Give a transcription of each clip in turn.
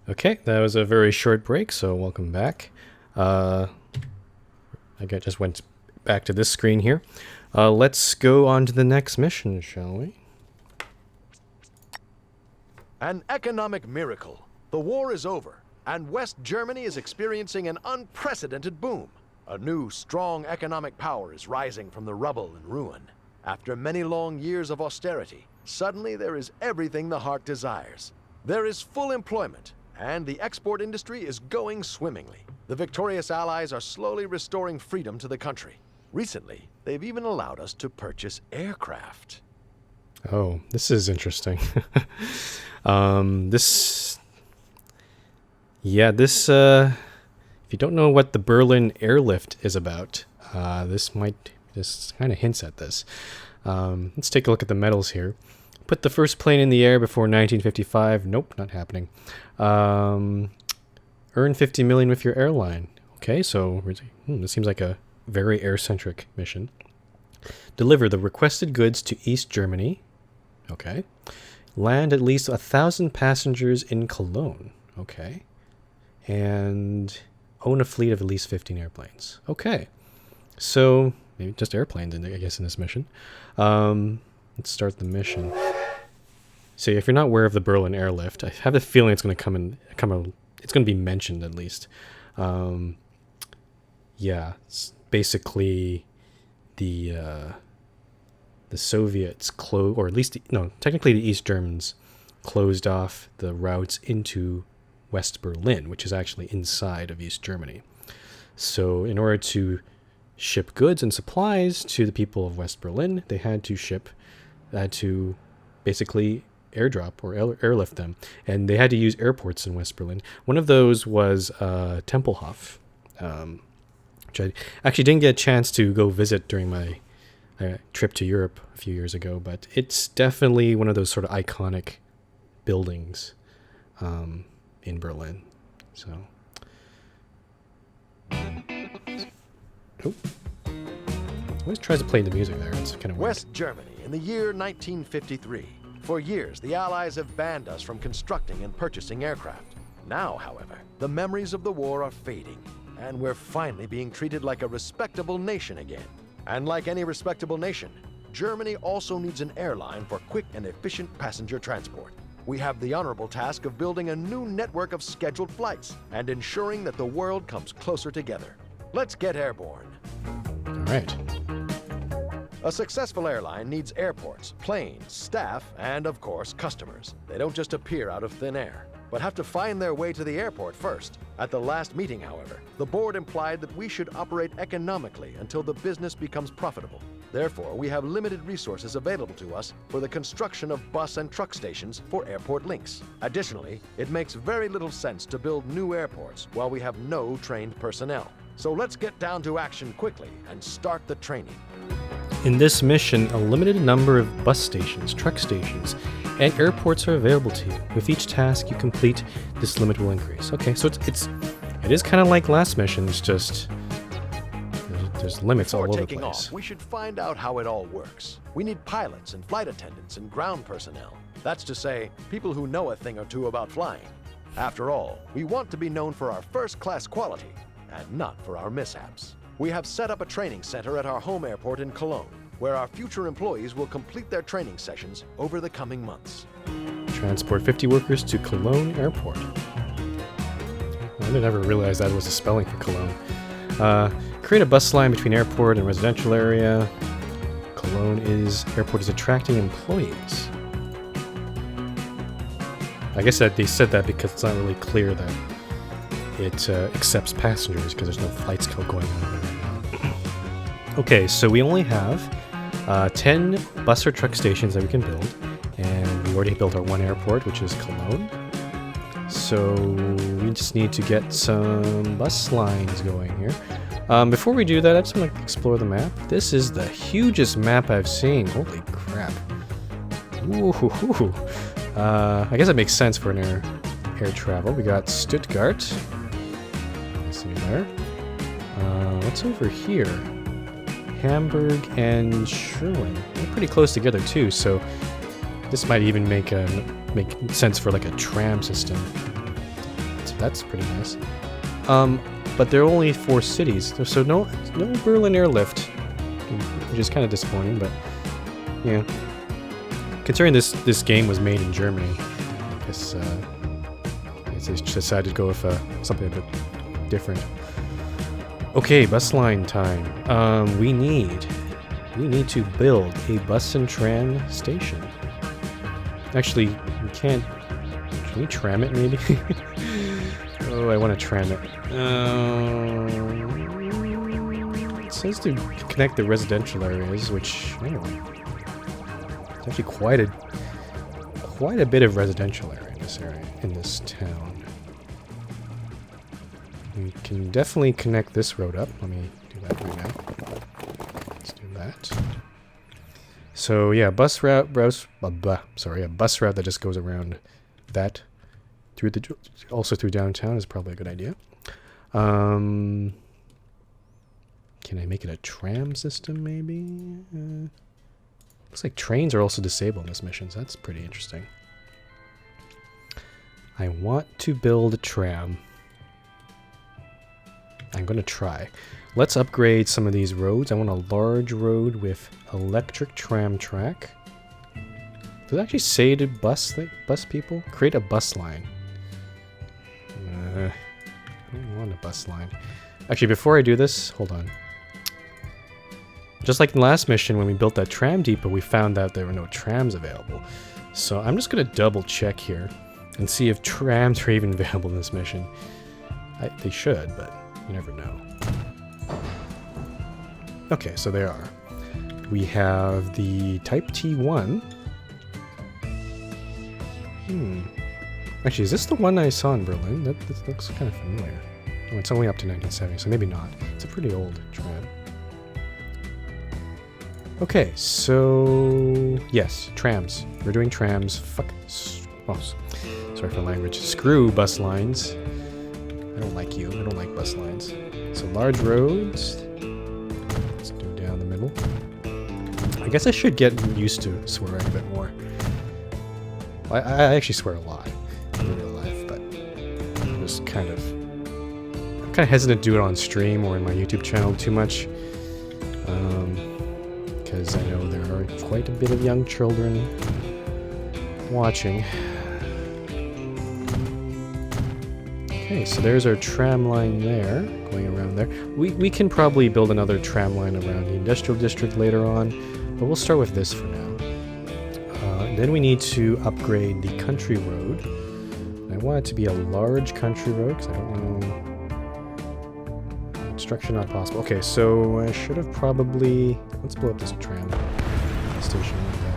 Okay, that was a very short break, so welcome back. I just went back to this screen here. Let's go on to the next mission, shall we? An economic miracle. The war is over, and West Germany is experiencing an unprecedented boom. A new, strong economic power is rising from the rubble and ruin. After many long years of austerity, suddenly there is everything the heart desires. There is full employment, and the export industry is going swimmingly. The victorious Allies are slowly restoring freedom to the country. Recently, they've even allowed us to purchase aircraft. Oh, this is interesting. If you don't know what the Berlin airlift is about, this kind of hints at this. Let's take a look at the medals here. Put the first plane in the air before 1955. Nope, not happening. Earn 50 million with your airline. Okay, so this seems like a very air-centric mission. Deliver the requested goods to East Germany. Okay. Land at least 1,000 passengers in Cologne. Okay. And own a fleet of at least 15 airplanes. Okay. So, maybe just airplanes, I guess, in this mission. Let's start the mission. So, if you're not aware of the Berlin airlift, I have a feeling it's going to it's going to be mentioned at least. It's basically the Soviets or at least technically the East Germans closed off the routes into West Berlin, which is actually inside of East Germany. So, in order to ship goods and supplies to the people of West Berlin, they had to basically airdrop or airlift them, and they had to use airports in West Berlin. One of those was Tempelhof, which I actually didn't get a chance to go visit during my trip to Europe a few years ago, but it's definitely one of those sort of iconic buildings in Berlin. So, always tries to play the music there. It's kind of weird. West Germany in the year 1953. For years, the Allies have banned us from constructing and purchasing aircraft. Now, however, the memories of the war are fading, and we're finally being treated like a respectable nation again. And like any respectable nation, Germany also needs an airline for quick and efficient passenger transport. We have the honorable task of building a new network of scheduled flights and ensuring that the world comes closer together. Let's get airborne. All right. A successful airline needs airports, planes, staff, and of course, customers. They don't just appear out of thin air, but have to find their way to the airport first. At the last meeting, however, the board implied that we should operate economically until the business becomes profitable. Therefore, we have limited resources available to us for the construction of bus and truck stations for airport links. Additionally, it makes very little sense to build new airports while we have no trained personnel. So let's get down to action quickly and start the training. In this mission, a limited number of bus stations, truck stations, and airports are available to you. With each task you complete, this limit will increase. Okay, so it is kind of like last mission. It's just there's limits all over the place. Before taking off, we should find out how it all works. We need pilots and flight attendants and ground personnel. That's to say, people who know a thing or two about flying. After all, we want to be known for our first-class quality and not for our mishaps. We have set up a training center at our home airport in Cologne, where our future employees will complete their training sessions over the coming months. Transport 50 workers to Cologne Airport. I didn't ever realize that was a spelling for Cologne. Create a bus line between airport and residential area. Airport is attracting employees. I guess that they said that because it's not really clear that it accepts passengers because there's no flights going on right now. Okay, so we only have 10 bus or truck stations that we can build, and we already built our one airport, which is Cologne. So we just need to get some bus lines going here. Before we do that, I just want to explore the map. This is the hugest map I've seen. Holy crap. Ooh. I guess that makes sense for an air travel. We got Stuttgart. See there. What's over here? Hamburg and Sherwin. They're pretty close together too, so this might even make sense for like a tram system. That's pretty nice. But there are only 4 cities, so no Berlin airlift, which is kind of disappointing. But yeah, considering this game was made in Germany, I guess they decided to go with something a bit different. Okay, bus line time. We need to build a bus and tram station. Actually, we can't. Can we tram it maybe? Oh, I want to tram it. It says to connect the residential areas, which I don't know. It's actually quite a bit of residential area in this town. We can definitely connect this road up. Let me do that right now. Let's do that. So yeah, a bus route that just goes around that also through downtown is probably a good idea. Can I make it a tram system maybe? Looks like trains are also disabled in this mission, so that's pretty interesting. I want to build a tram. I'm going to try. Let's upgrade some of these roads. I want a large road with electric tram track. Does it actually say to bus people? Create a bus line. I don't want a bus line. Actually, before I do this, hold on. Just like in the last mission when we built that tram depot, we found out there were no trams available. So I'm just going to double check here and see if trams are even available in this mission. They should, but you never know. Okay, so there are. We have the Type T1. Actually, is this the one I saw in Berlin? That looks kind of familiar. Oh, it's only up to 1970, so maybe not. It's a pretty old tram. Okay, so yes, trams. We're doing trams. Oh, sorry for the language. Screw bus lines. I don't like you. I don't like bus lines. So large roads. Let's do down the middle. I guess I should get used to swearing a bit more. I actually swear a lot in real life, but I'm just kind of hesitant to do it on stream or in my YouTube channel too much, because I know there are quite a bit of young children watching. Okay, so there's our tram line there, going around there. We can probably build another tram line around the industrial district later on, but we'll start with this for now. Then we need to upgrade the country road. I want it to be a large country road, because I don't know... Construction not possible. Okay, so I should have probably... Let's blow up this tram station and then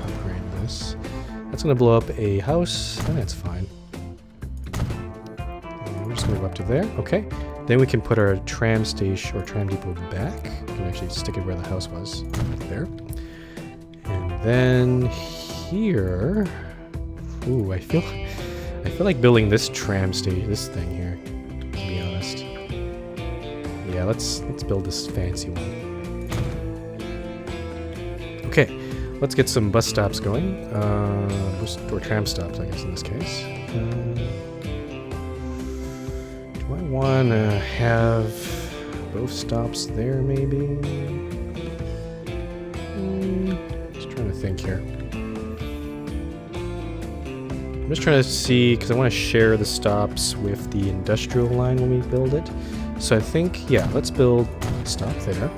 upgrade this. That's going to blow up a house, and that's fine. And we're just going to go up to there. Okay. Then we can put our tram station, or tram depot back. We can actually stick it where the house was, right there. And then here... Ooh, I feel like building this tram station, this thing here, to be honest. Yeah, let's build this fancy one. Okay, let's get some bus stops going. Or tram stops, I guess, in this case. Do I want to have both stops there, maybe? Just trying to think here. I'm just trying to see, because I want to share the stops with the industrial line when we build it. So I think, yeah, let's build a stop there.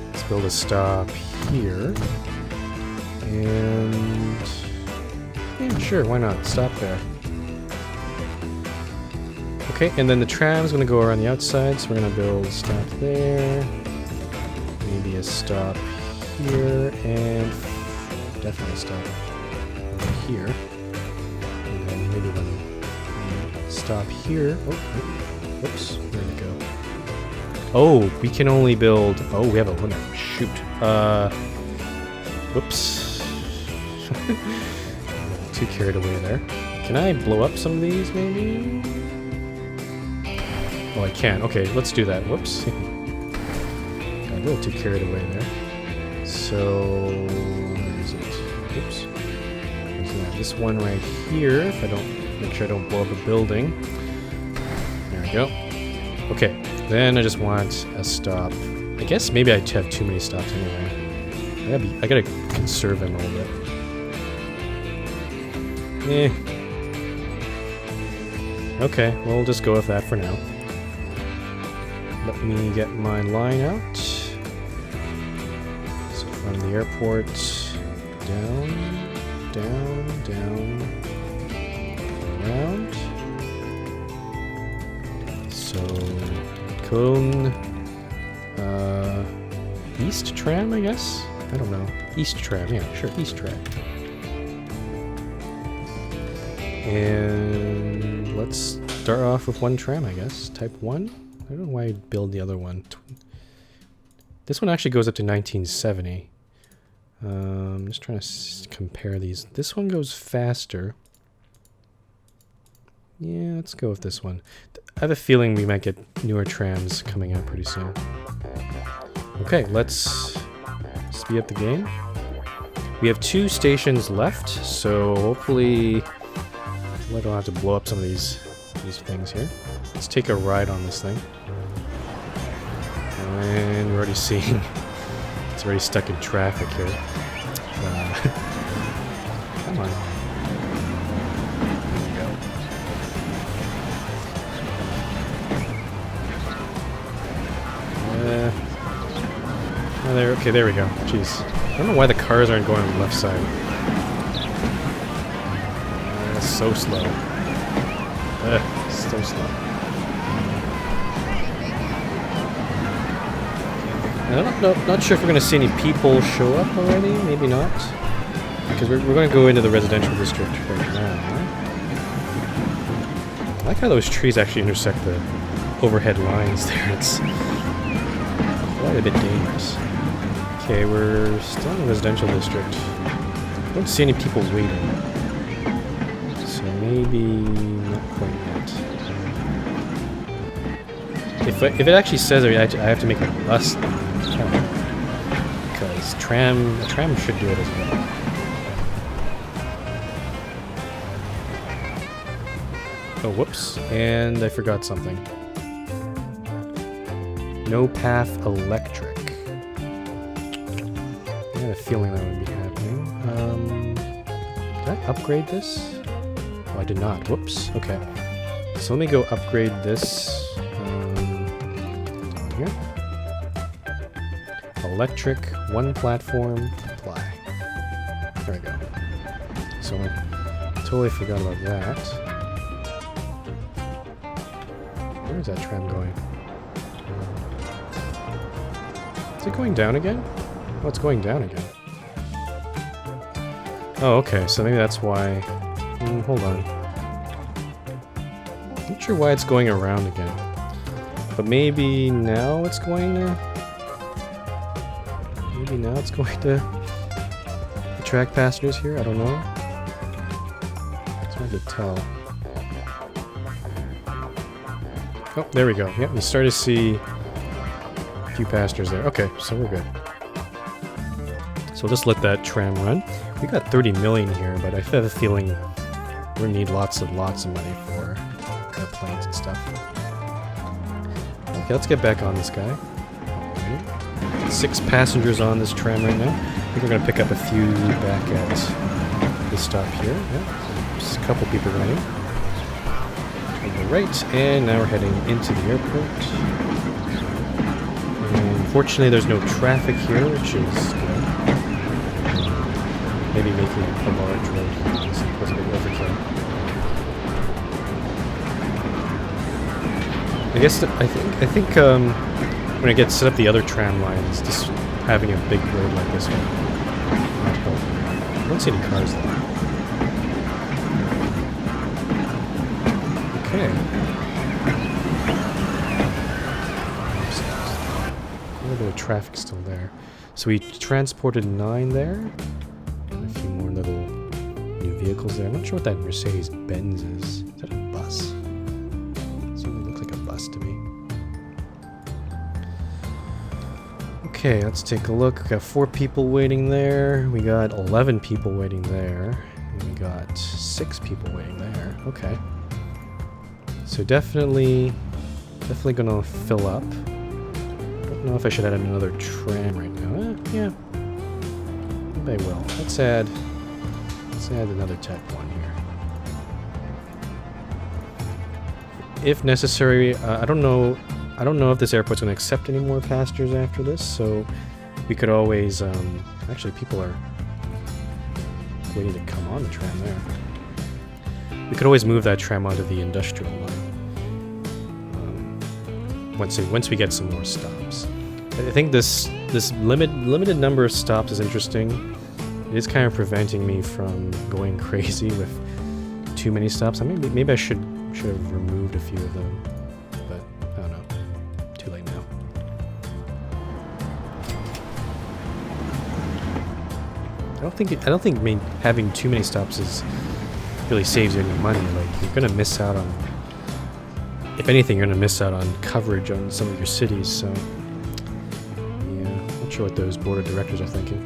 Let's build a stop here. And... yeah, sure, why not? Stop there. Okay, and then the tram's going to go around the outside, so we're going to build a stop there. Maybe a stop here, and definitely a stop over here. And then maybe one stop here. Oh, whoops, where'd it go? Oh, we can only build... oh, we have a limit. Shoot. Whoops. Too carried away there. Can I blow up some of these, maybe? Oh, I can. Okay, let's do that. Whoops. Got a little too carried away there. So... where is it? Oops. Where's that? this one right here, if I don't make sure I don't blow up a building. There we go. Okay, then I just want a stop. I guess maybe I have too many stops anyway. I gotta conserve them a little bit. Okay, well, we'll just go with that for now. Let me get my line out. So from the airport, down, down, down, around. So, Köln, East Tram, I guess? I don't know. East Tram, yeah, sure, East Tram. And let's start off with one tram, I guess. Type 1? I don't know why I'd build the other one. This one actually goes up to 1970. I'm just trying to compare these. This one goes faster. Yeah, let's go with this one. I have a feeling we might get newer trams coming out pretty soon. Okay, let's speed up the game. We have 2 stations left, so hopefully I don't have to blow up some of these things here. Let's take a ride on this thing. And we're already seeing it's already stuck in traffic here. Come on. There we go. Oh, okay, there we go. Jeez. I don't know why the cars aren't going on the left side. That's so slow. So slow. I'm not sure if we're going to see any people show up already. Maybe not. Because we're going to go into the residential district right now. I like how those trees actually intersect the overhead lines there. It's quite a bit dangerous. Okay, we're still in the residential district. I don't see any people waiting. So maybe not quite yet. If it actually says I have to make a bus, because a tram should do it as well. Oh, whoops! And I forgot something. No path electric. I had a feeling that would be happening. Did I upgrade this? Oh, I did not. Whoops. Okay. So let me go upgrade this. Here. Electric, 1 platform, apply. There we go. So I totally forgot about that. Where is that tram going? Is it going down again? Oh, it's going down again. Oh, okay, so maybe that's why... hold on. Not sure why it's going around again. But maybe now it's going to... Maybe now it's going to attract passengers here? I don't know. It's hard to tell. Oh, there we go. Yep, we start to see a few passengers there. Okay, so we're good. So we'll just let that tram run. We got 30 million here, but I have a feeling we're gonna need lots of money for airplanes and stuff. Okay, let's get back on this guy. Alright. 6 passengers on this tram right now. I think we're gonna pick up a few back at this stop here. Yeah, just a couple people running. On the right, and now we're heading into the airport. And fortunately, there's no traffic here, which is good. Maybe making a large road here was a bit overkill. I guess I think when I get set up the other tram lines, just having a big road like this one might help. I don't see any cars though. Okay. A little bit of traffic still there. So we transported 9 there. And a few more little new vehicles there. I'm not sure what that Mercedes-Benz is. Is that a bus? It certainly looks like a bus to me. Okay, let's take a look. We got 4 people waiting there. We got 11 people waiting there. And we got 6 people waiting there. Okay. So definitely gonna fill up. Don't know if I should add another tram right now. Yeah. Maybe I will. Let's add another type 1 here. If necessary, I don't know if this airport's gonna accept any more passengers after this, so we could always actually people are waiting to come on the tram there. We could always move that tram onto the industrial line once we get some more stops. I think this limited number of stops is interesting. It is kind of preventing me from going crazy with too many stops. Maybe I should have removed a few of them, but I don't know. Too late now. I don't think having too many stops really saves you any money. Like, you're gonna miss out on, if anything, you're gonna miss out on coverage on some of your cities. So yeah, not sure what those board of directors are thinking.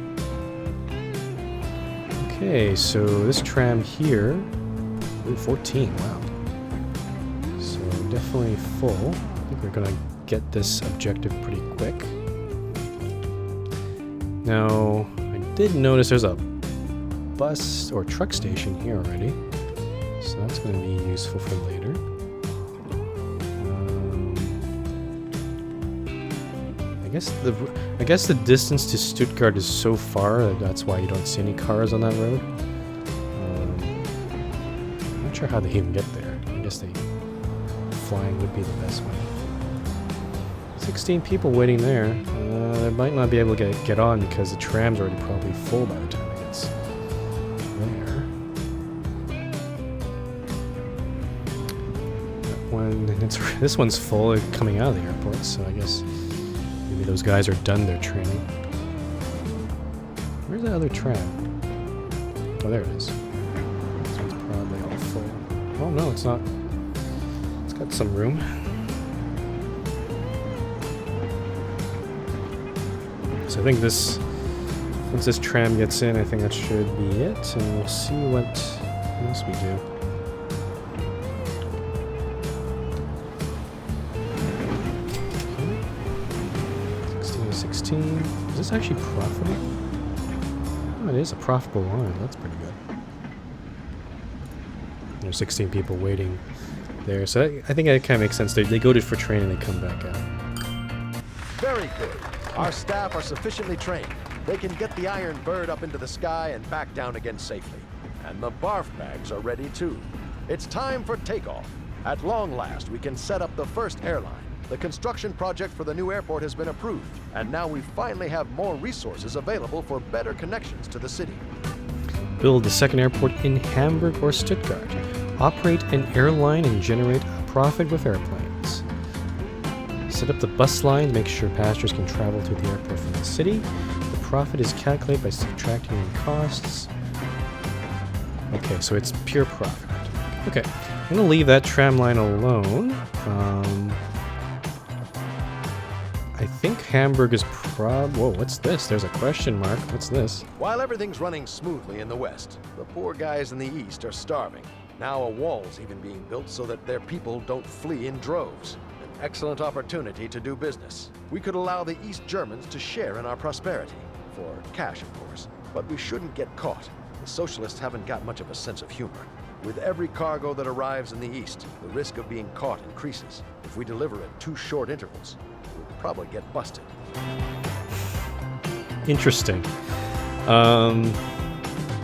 Okay, so this tram here, ooh, 14. Wow. So definitely full. I think we're gonna get this objective pretty quick. Now, I did notice there's a bus or truck station here already, so that's going to be useful for later. I guess the distance to Stuttgart is so far that that's why you don't see any cars on that road. I'm not sure how they even get there. I guess flying would be the best way. 16 people waiting there. They might not be able to get on because the tram's already probably full by the time it gets there. This one's full coming out of the airport, so I guess maybe those guys are done their training. Where's the other tram? Oh, there it is. This one's probably all full. Oh no, it's not. It's got some room. So I think once this tram gets in, I think that should be it, and we'll see what else we do. Okay. 16 to 16. Is this actually profitable? Oh, it is a profitable line. That's pretty good. There's 16 people waiting there, so I think that kind of makes sense. They go to for training, they come back out. Very good. Our staff are sufficiently trained. They can get the Iron Bird up into the sky and back down again safely. And the barf bags are ready too. It's time for takeoff. At long last, we can set up the first airline. The construction project for the new airport has been approved, and now we finally have more resources available for better connections to the city. Build the second airport in Hamburg or Stuttgart. Operate an airline and generate a profit with airplanes. Set up the bus line to make sure passengers can travel to the airport from the city. The profit is calculated by subtracting in costs. Okay, so it's pure profit. Okay, I'm going to leave that tram line alone. I think Hamburg is Whoa, what's this? There's a question mark. What's this? While everything's running smoothly in the west, the poor guys in the east are starving. Now a wall's even being built so that their people don't flee in droves. Excellent opportunity to do business. We could allow the East Germans to share in our prosperity. For cash, of course. But we shouldn't get caught. The socialists haven't got much of a sense of humor. With every cargo that arrives in the East, the risk of being caught increases. If we deliver at too short intervals, we'll probably get busted. Interesting.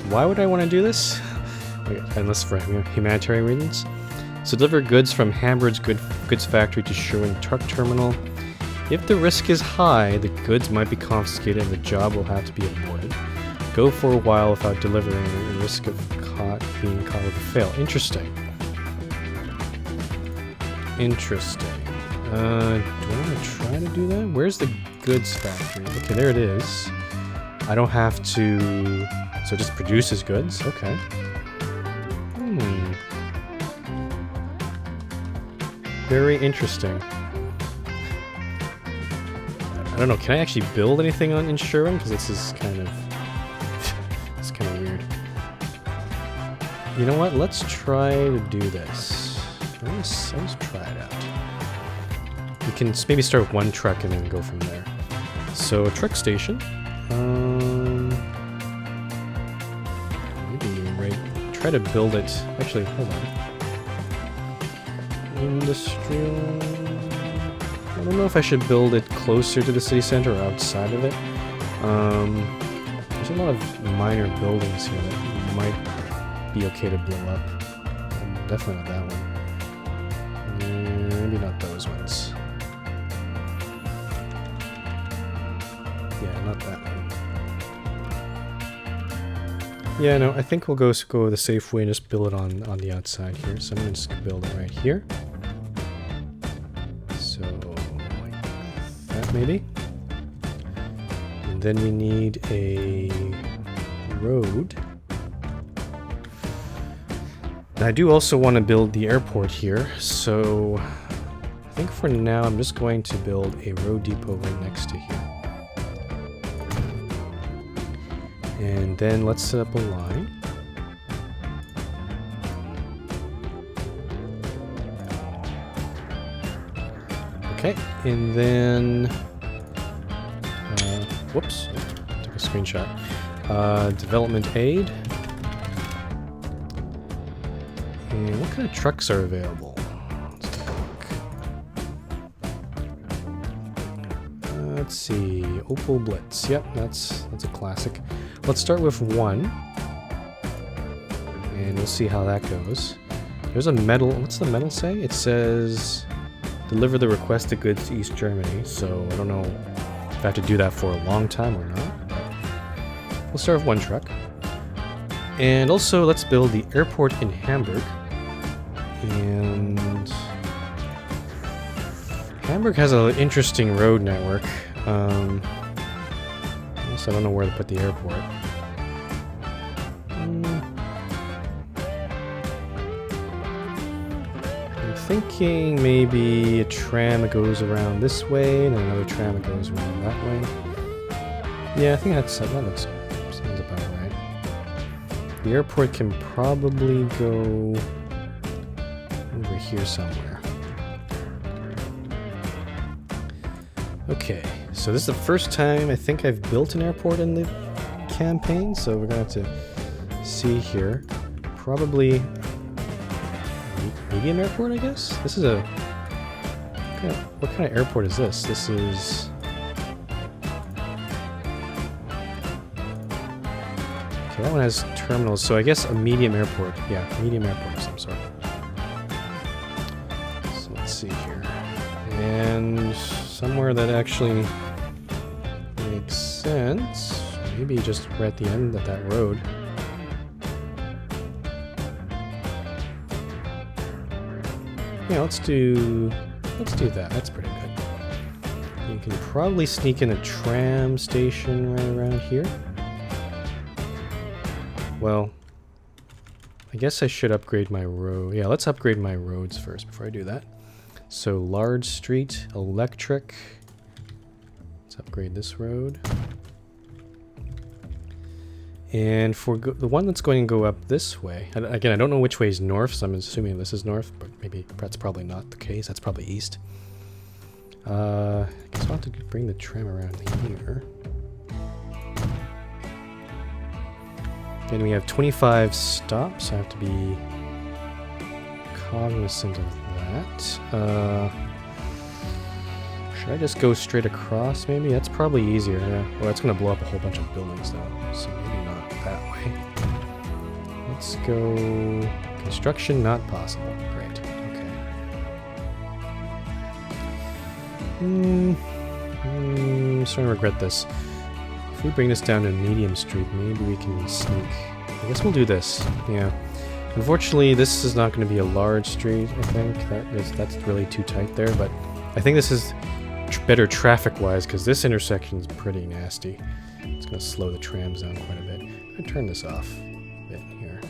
Why would I want to do this? Unless for humanitarian reasons. So deliver goods from Hamburg's goods factory to Sherwin truck terminal. If the risk is high, the goods might be confiscated and the job will have to be avoided. Go for a while without delivering, the risk of being caught with a fail. Interesting. Interesting. Do I want to try to do that? Where's the goods factory? Okay, there it is. I don't have to... So it just produces goods? Okay. Very interesting. I don't know, can I actually build anything in Sherwin? Because this is kind of... it's kind of weird. You know what? Let's try to do this. Let's try it out. We can maybe start with one truck and then go from there. So, a truck station. Maybe right. Try to build it. Actually, hold on. Industrial. I don't know if I should build it closer to the city center or outside of it. There's a lot of minor buildings here that might be okay to blow up. Definitely not that one. Maybe not those ones. Yeah, not that one. Yeah, no, I think we'll go the safe way and just build it on the outside here. So I'm gonna just build it right here. So like that maybe. And then we need a road. And I do also want to build the airport here, so I think for now I'm just going to build a road depot right next to here. And then let's set up a line. Okay, and then whoops, took a screenshot. Development aid. And what kind of trucks are available? Let's take a look. Let's see, Opel Blitz. Yep, that's a classic. Let's start with one, and we'll see how that goes. There's a medal. What's the medal say? It says deliver the requested goods to East Germany. So I don't know if I have to do that for a long time or not. But we'll start with one truck. And also, let's build the airport in Hamburg. And Hamburg has an interesting road network. I guess I don't know where to put the airport. I'm thinking maybe a tram that goes around this way, and another tram that goes around that way. Yeah, I think that sounds about right. The airport can probably go over here somewhere. Okay, so this is the first time I think I've built an airport in the campaign, so we're gonna have to see here. Probably medium airport, I guess? This is a... What kind of airport is this? This is... Okay, that one has terminals, so I guess a medium airport. Yeah, medium airport of some sort. So let's see here. And somewhere that actually makes sense. Maybe just right at the end of that road. Yeah, let's do that. That's pretty good. You can probably sneak in a tram station right around here. Well, I guess I should upgrade my road. Yeah, let's upgrade my roads first before I do that. So, large street, electric. Let's upgrade this road. And for the one that's going to go up this way, again, I don't know which way is north, so I'm assuming this is north, but maybe that's probably not the case. That's probably east. I guess I'll have to bring the tram around here. And we have 25 stops. I have to be cognizant of that. Should I just go straight across, maybe? That's probably easier, yeah. Well, that's going to blow up a whole bunch of buildings, though, so maybe not that way. Let's go... Construction not possible. Great, okay. I'm starting to regret this. If we bring this down to Medium Street, maybe we can sneak. I guess we'll do this, yeah. Unfortunately, this is not going to be a large street, I think. That's really too tight there, but I think this is better traffic-wise, because this intersection is pretty nasty. It's going to slow the trams down quite a bit. I'm going to turn this off a bit here.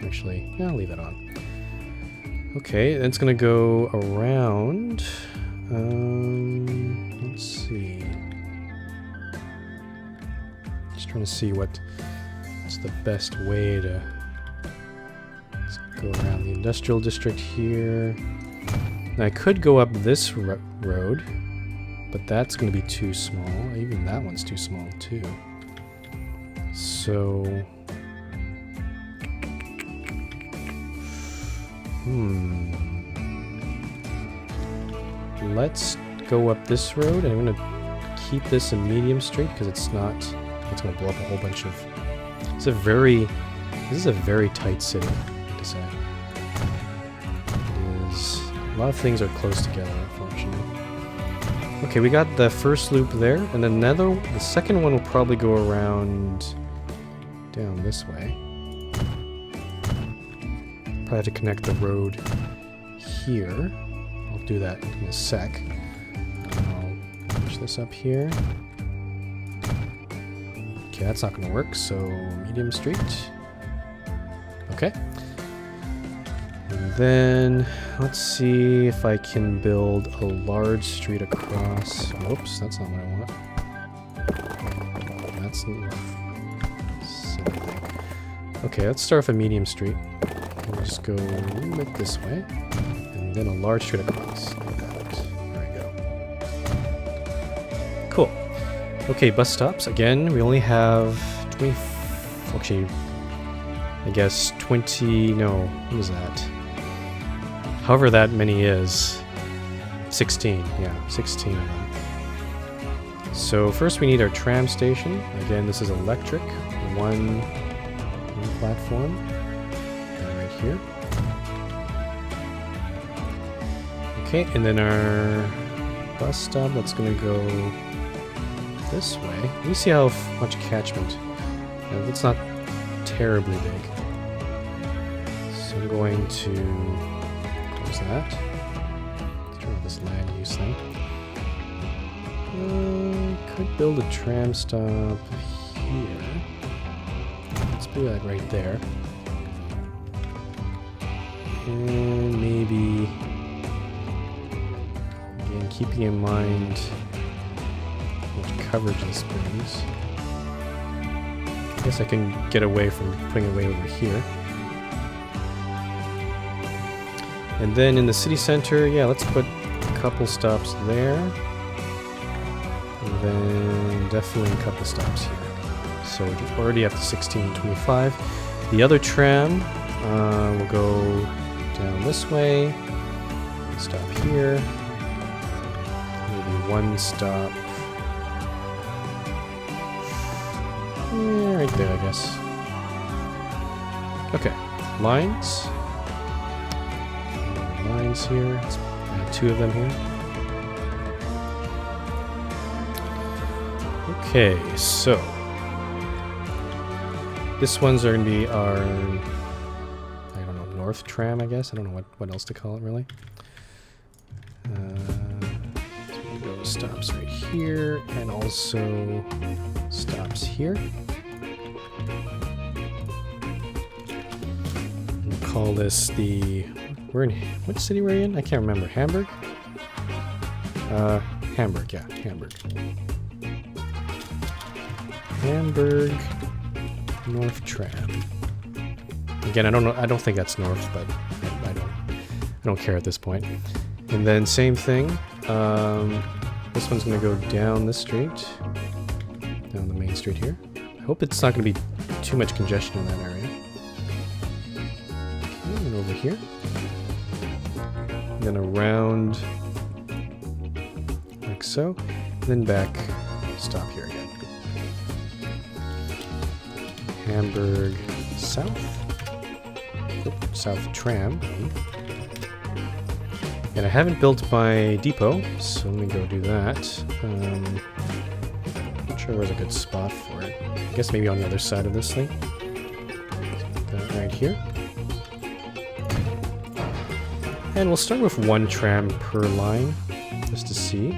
Actually, yeah, I'll leave that on. Okay, then it's going to go around. Let's see. Just trying to see what's the best way to Go around the industrial district here. Now I could go up this road, but that's going to be too small. Even that one's too small too. So... Let's go up this road, and I'm going to keep this in medium street because it's not... It's going to blow up a whole bunch of... This is a very tight city, to say. It is... A lot of things are close together, unfortunately. Okay, we got the first loop there, and then the second one will probably go around down this way. Probably have to connect the road here. I'll do that in a sec. I'll push this up here. Okay, that's not going to work, so medium street. Okay. And then, let's see if I can build a large street across. Oops, that's not what I want. That's silly thing. Okay, let's start with a medium street. We'll just go a little bit this way, and then a large street across. Like that. There we go. Cool. Okay, bus stops. Again, we only have 20... Actually, I guess 20... No, what is that? However that many is. 16. Yeah, 16 of them. So first we need our tram station. Again, this is electric. One platform. Right here. Okay, and then our bus stop, that's going to go this way. Let me see how much catchment. It's not terribly big. So I'm going to close that. Turn off this land use thing. Could build a tram stop here. Let's do that right there. And maybe, again, keeping in mind what coverage this brings. I guess I can get away from putting it way over here. And then in the city center, yeah, let's put a couple stops there. And then definitely a couple stops here. So we're already up to 1625. The other tram will go down this way. Stop here. Maybe one stop. Yeah, right there, I guess. Okay, lines. Lines here. Let's add 2 of them here. Okay, so this one's are going to be our, I don't know, north tram, I guess. I don't know what else to call it, really. So we'll go stops right here, and also stops here. We'll call this the, we're in, which city we're in? I can't remember. Hamburg? Hamburg, yeah, Hamburg. Hamburg North Tram. Again, I don't know. I don't think that's north, but I don't care at this point. And then same thing. This one's going to go down this street, down the main street here. I hope it's not going to be too much congestion in that area. Okay, and over here. And then around like so. And then back. Stop here again. Hamburg South. South Tram. And I haven't built my depot, so let me go do that. Not sure where's a good spot for it. I guess maybe on the other side of this thing. That right here. And we'll start with 1 tram per line, just to see.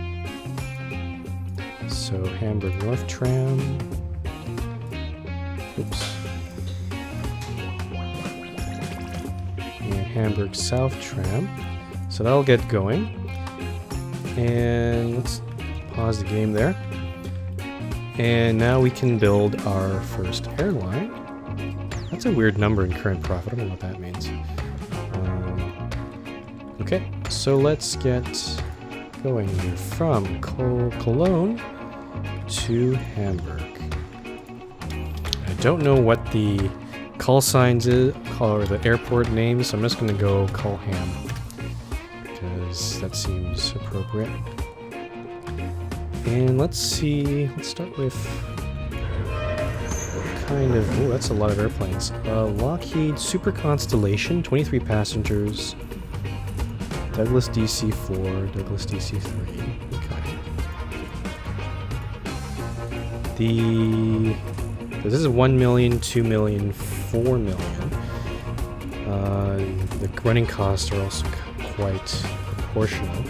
So Hamburg North Tram. Oops. And Hamburg South Tram. So that'll get going. And let's pause the game there. And now we can build our first airline. That's a weird number in current profit. I don't know what that means. Okay, so let's get going here from Cologne to Hamburg. I don't know what the call signs is, or the airport names, so I'm just going to go Culham, because that seems appropriate. And let's see, let's start with what kind of, oh, that's a lot of airplanes. Lockheed Super Constellation, 23 passengers. Douglas DC-4, Douglas DC-3. Okay. This is 1 million, 2 million, 4 million. The running costs are also quite proportional.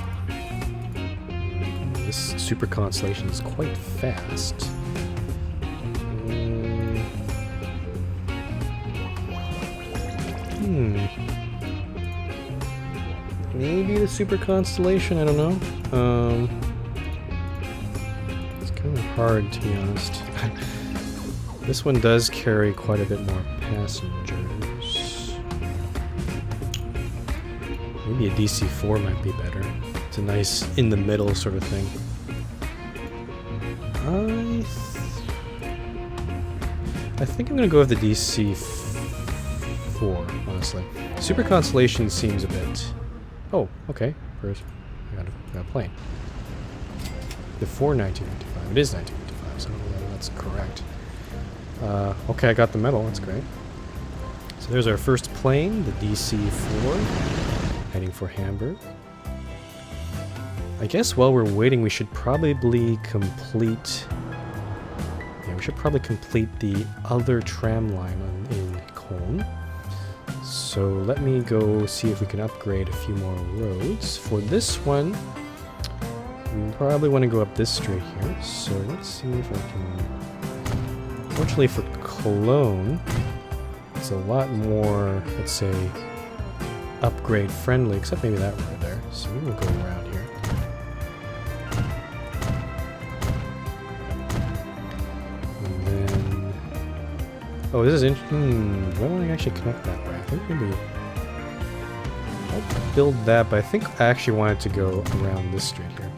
This Super Constellation is quite fast. Maybe the Super Constellation, I don't know. It's kind of hard, to be honest. This one does carry quite a bit more passengers. Maybe a DC-4 might be better. It's a nice in-the-middle sort of thing. I think I'm going to go with the DC-4, honestly. Super Constellation seems a bit... Oh, okay. First, I got a plane. Before 1955. It is 1955, so I don't know whether that's correct. Okay, I got the medal. That's great. So there's our first plane, the DC-4, heading for Hamburg. I guess while we're waiting, we should probably complete... Yeah, we should probably complete the other tram line in Cologne. So let me go see if we can upgrade a few more roads. For this one, we probably want to go up this street here. So let's see if I can... Fortunately for Cologne, it's a lot more, let's say, upgrade friendly, except maybe that road there. So we will go around here. And then... Oh, this is interesting. Do I want to actually connect that way? I think maybe... I'll build that, but I think I actually wanted to go around this street here.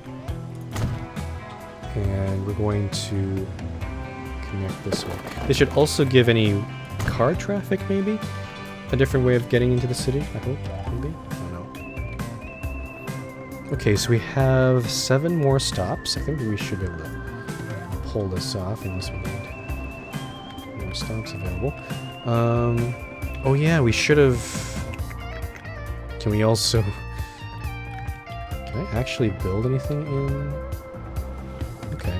And we're going to connect this way. This should also give any car traffic, maybe? A different way of getting into the city, I hope, maybe? I don't know. Okay, so we have 7 more stops. I think we should be able to pull this off, unless we need more stops available. Oh yeah, we should have... Can we also... Can I actually build anything in... Okay.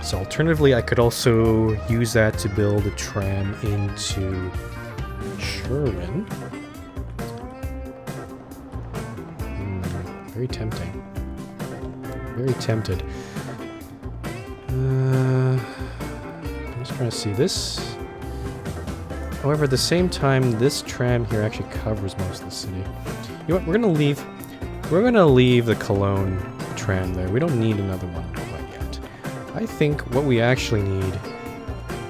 So alternatively, I could also use that to build a tram into Sherwin. Very tempting. Very tempted. I'm just trying to see this. However, at the same time, this tram here actually covers most of the city. You know what? We're gonna leave the Cologne tram there. We don't need another one quite yet. I think what we actually need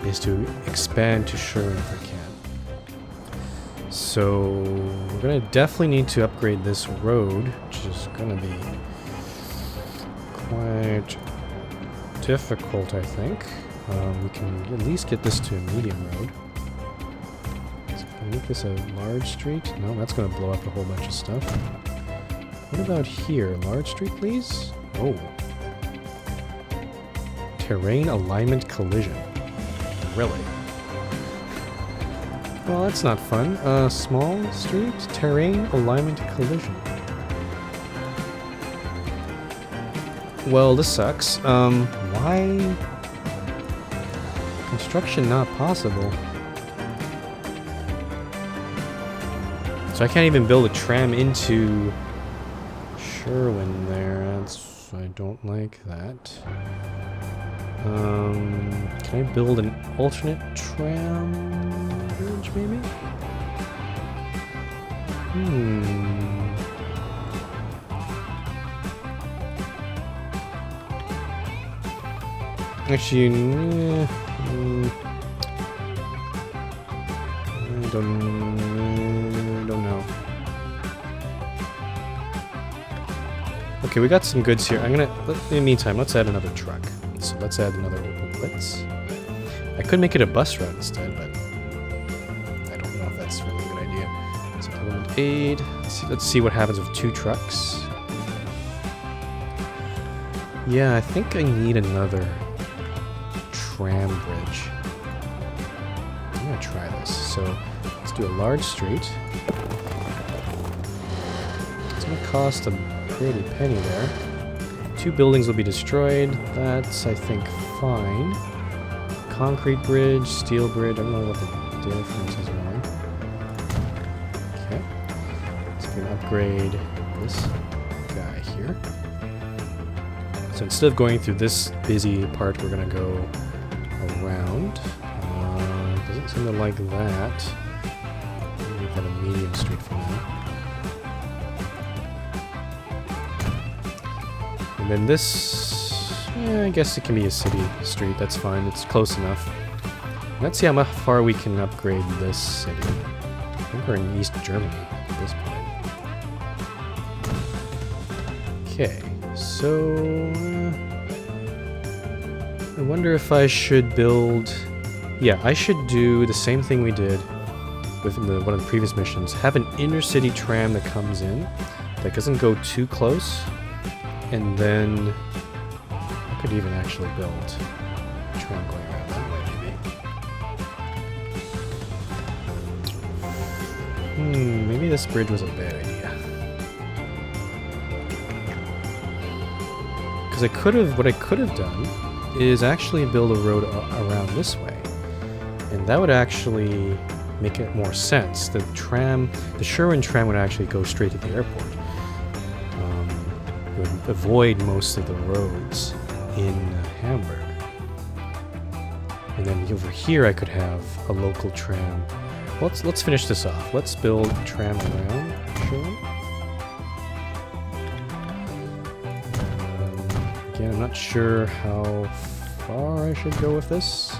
is to expand to Sherwin if we can. So we're gonna definitely need to upgrade this road, which is gonna be quite difficult, I think. We can at least get this to a medium road. So can we make this a large street? No, that's gonna blow up a whole bunch of stuff. What about here? Large street, please? Oh. Terrain alignment collision. Really? Well, that's not fun. Small street? Terrain alignment collision. Well, this sucks. Why? Construction not possible. So I can't even build a tram into Sherwin there. That's... I don't like that. Can I build an alternate tram bridge, maybe? Actually, I don't know. Okay, we got some goods here. In the meantime, let's add another truck. So let's add another Opel Blitz. I could make it a bus route instead, but I don't know if that's really a good idea. So Element Aid. Let's see what happens with 2 trucks. Yeah, I think I need another tram bridge. I'm gonna try this. So let's do a large street. It's gonna cost a pretty penny there. 2 buildings will be destroyed. That's, I think, fine. Concrete bridge, steel bridge. I don't know what the differences are. Okay. So we're gonna upgrade this guy here. So instead of going through this busy part, we're gonna go around. Doesn't seem to like that. Make that a medium street for now. And then this, I guess it can be a city street. That's fine. It's close enough. Let's see how far we can upgrade this city. I think we're in East Germany at this point. Okay, so I wonder if I should build. Yeah, I should do the same thing we did with one of the previous missions. Have an inner city tram that comes in that doesn't go too close. And then I could even actually build a tram going around that way, maybe. Maybe this bridge was a bad idea. Because what I could have done is actually build a road around this way. And that would actually make it more sense. The Sherwin tram would actually go straight to the airport. It would avoid most of the roads in Hamburg. And then over here I could have a local tram. Let's finish this off. Let's build a tram around Sherwin. Again, I'm not sure how far I should go with this.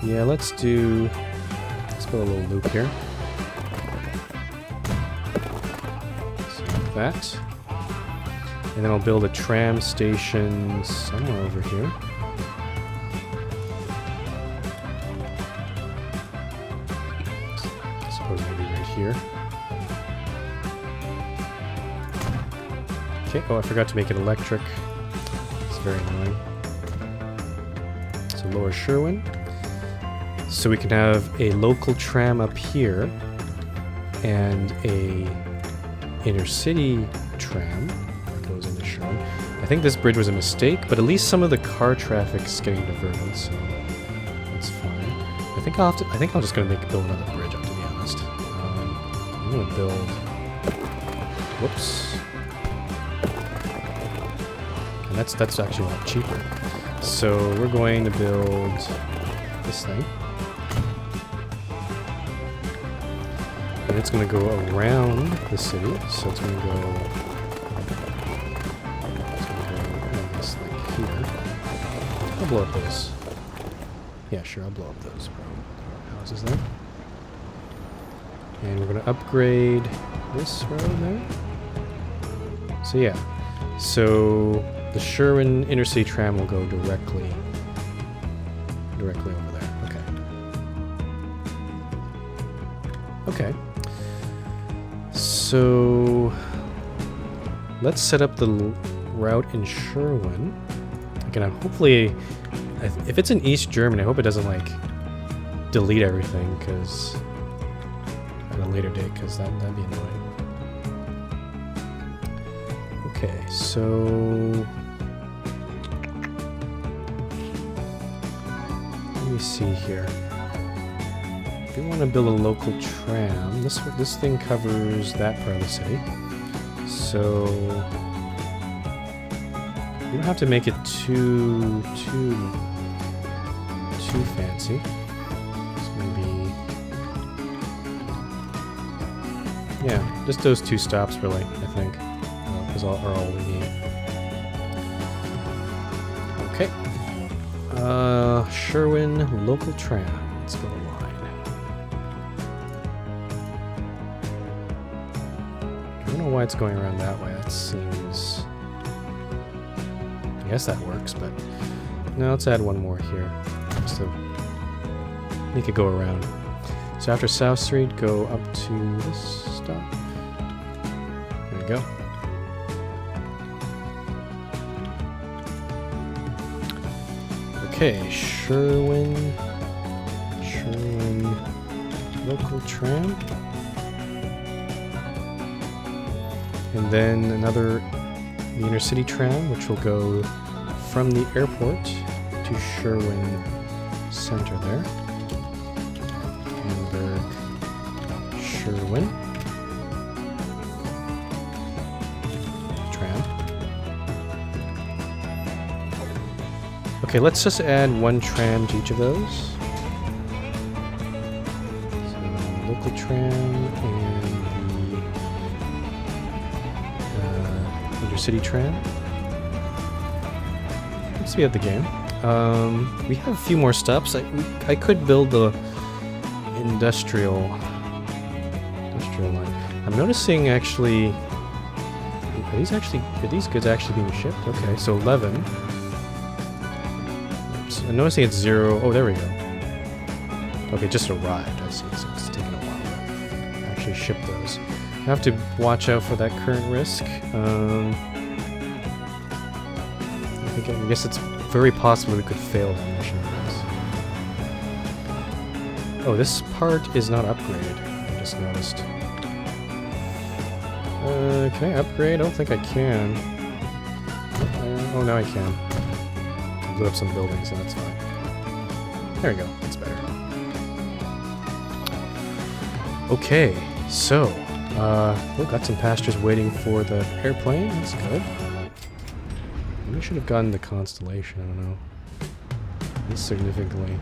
Yeah, let's build a little loop here. That. And then I'll build a tram station somewhere over here. I suppose maybe right here. Okay, oh, I forgot to make it electric. It's very annoying. So lower Sherwin. So we can have a local tram up here and a inner city tram that goes into Sherwin. I think this bridge was a mistake, but at least some of the car traffic is getting diverted, so that's fine. I think I'm just gonna build another bridge up, to be honest. I'm gonna build. Whoops. And that's actually a lot cheaper. So we're going to build this thing. And it's going to go around the city, so it's going to go this thing here. I'll blow up those. Yeah, sure, I'll blow up those houses there. And we're going to upgrade this road there. So yeah, so the Sherwin Intercity tram will go directly over there. Okay. So let's set up the route in Sherwin. Again, hopefully, if it's in East Germany, I hope it doesn't like delete everything because at a later date, because that'd be annoying. Okay, so let me see here. We want to build a local tram. This thing covers that part of the city, so you don't have to make it too fancy. Just maybe, yeah, just those 2 stops really. I think are all we need. Okay, Sherwin local tram. Let's go to line. know why it's going around that way. That seems... I guess that works, but... No, let's add one more here. Just to make it go around. So after South Street, go up to this stop. There we go. Okay, Sherwin local tram. And then another the intercity tram, which will go from the airport to Sherwin Center there. Hamburg, Sherwin. Tram. Okay, let's just add one tram to each of those. So, local tram and the intercity tram. Let's be at the game. We have a few more stops. I could build the industrial line. I'm noticing actually. Are these goods actually being shipped? Okay, so 11. Oops, I'm noticing it's 0. Oh, there we go. Okay, just arrived. I see. So it's taking a while to actually ship those. I have to watch out for that current risk. I guess it's very possible we could fail that mission. Oh, this part is not upgraded. I just noticed. Can I upgrade? I don't think I can. Oh, now I can. I blew up some buildings, so that's fine. There we go. That's better. Okay, so we've got some passengers waiting for the airplane. That's good. Maybe I should have gotten the Constellation. I don't know. It's significantly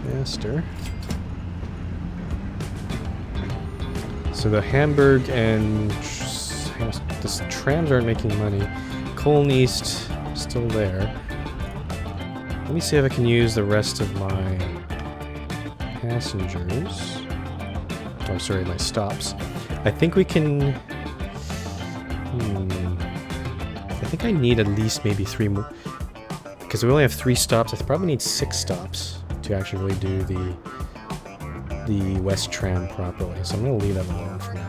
faster. So the Hamburg and the trams aren't making money. Colne East still there. Let me see if I can use the rest of my passengers. Oh, sorry, my stops. I think we can. I think I need at least maybe 3 more, because we only have 3 stops. I probably need 6 stops to actually really do the West Tram properly. So I'm gonna leave that alone for now.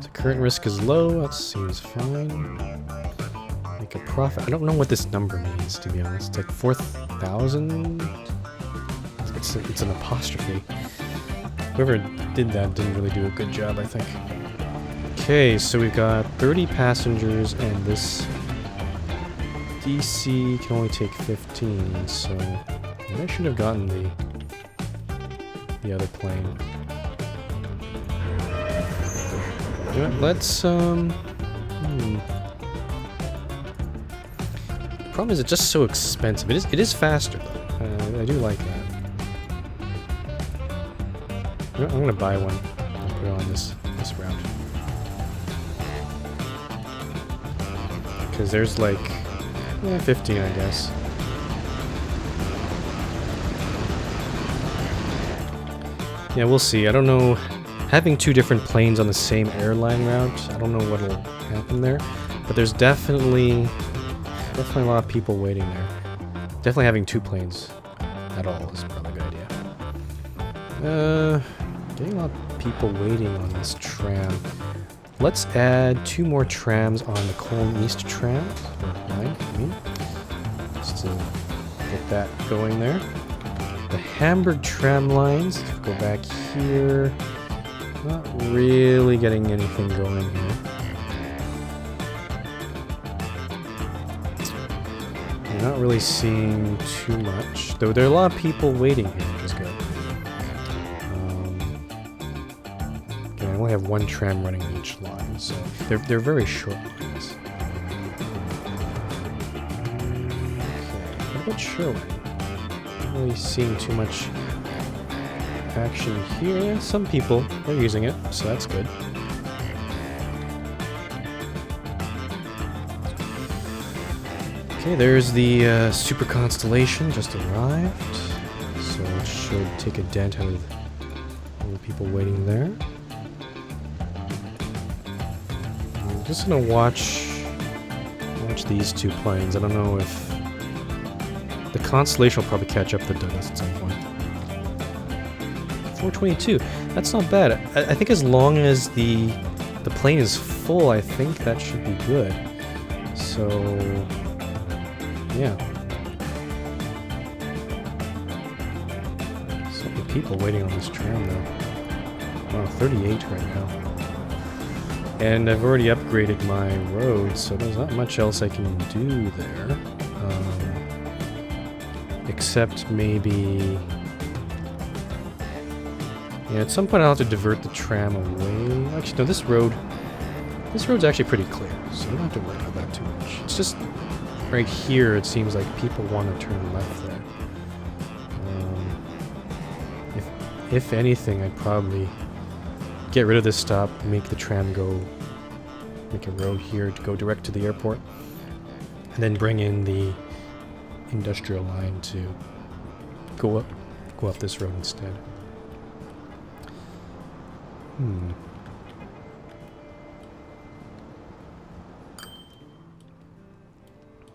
The current risk is low. That seems fine. Make a profit. I don't know what this number means, to be honest. It's like 4,000. It's an apostrophe. Whoever did that didn't really do a good job, I think. Okay, so we've got 30 passengers, and this DC can only take 15, so maybe I should have gotten the other plane. You know what, let's, The problem is it's just so expensive. It is faster, though. I do like that. You know, I'm gonna buy one and put it on this route. Because there's like 15, I guess. Yeah, we'll see. I don't know. Having 2 different planes on the same airline route, I don't know what'll happen there. But there's definitely a lot of people waiting there. Definitely having 2 planes at all is probably a good idea. Getting a lot of people waiting on this tram. Let's add 2 more trams on the Colne East tram. Line, I mean. Just to get that going there. The Hamburg tram lines, go back here. Not really getting anything going here. I'm not really seeing too much. Though there are a lot of people waiting here, which is good. Okay, I only have 1 tram running on each line, so they're very short lines. Okay, what about Sherwin? Not really seeing too much action here. Yeah, some people are using it, so that's good. Okay, there's the Super Constellation just arrived, so it should take a dent out of More people waiting there. I'm just gonna watch these two planes. I don't know if the Constellation will probably catch up to Douglas at some point. 422. That's not bad. I think as long as the plane is full, I think that should be good. So yeah. So many people waiting on this tram though. Wow, 38 right now. And I've already upgraded my road, so there's not much else I can do there. Except maybe... Yeah, at some point I'll have to divert the tram away. Actually, no, this road's actually pretty clear, so I don't have to worry about that too much. It's just right here, it seems like people want to turn left there. If anything, I'd probably get rid of this stop, make the tram go, make a road here to go direct to the airport, and then bring in the industrial line to go up this road instead.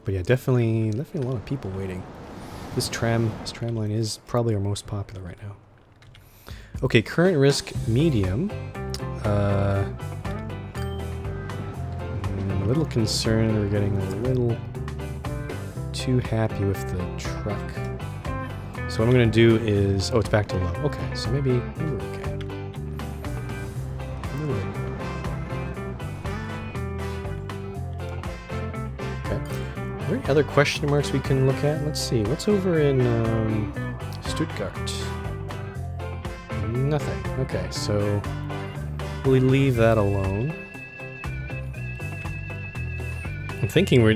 But yeah, definitely a lot of people waiting. This tram line is probably our most popular right now. Okay, current risk medium. I'm a little concerned we're getting a little too happy with the truck. So what I'm gonna do is, oh, it's back to low. Okay, so maybe we're okay. A little bit. Okay. Are there any other question marks we can look at? Let's see. What's over in Stuttgart? Nothing. Okay, so we'll leave that alone. I'm thinking we're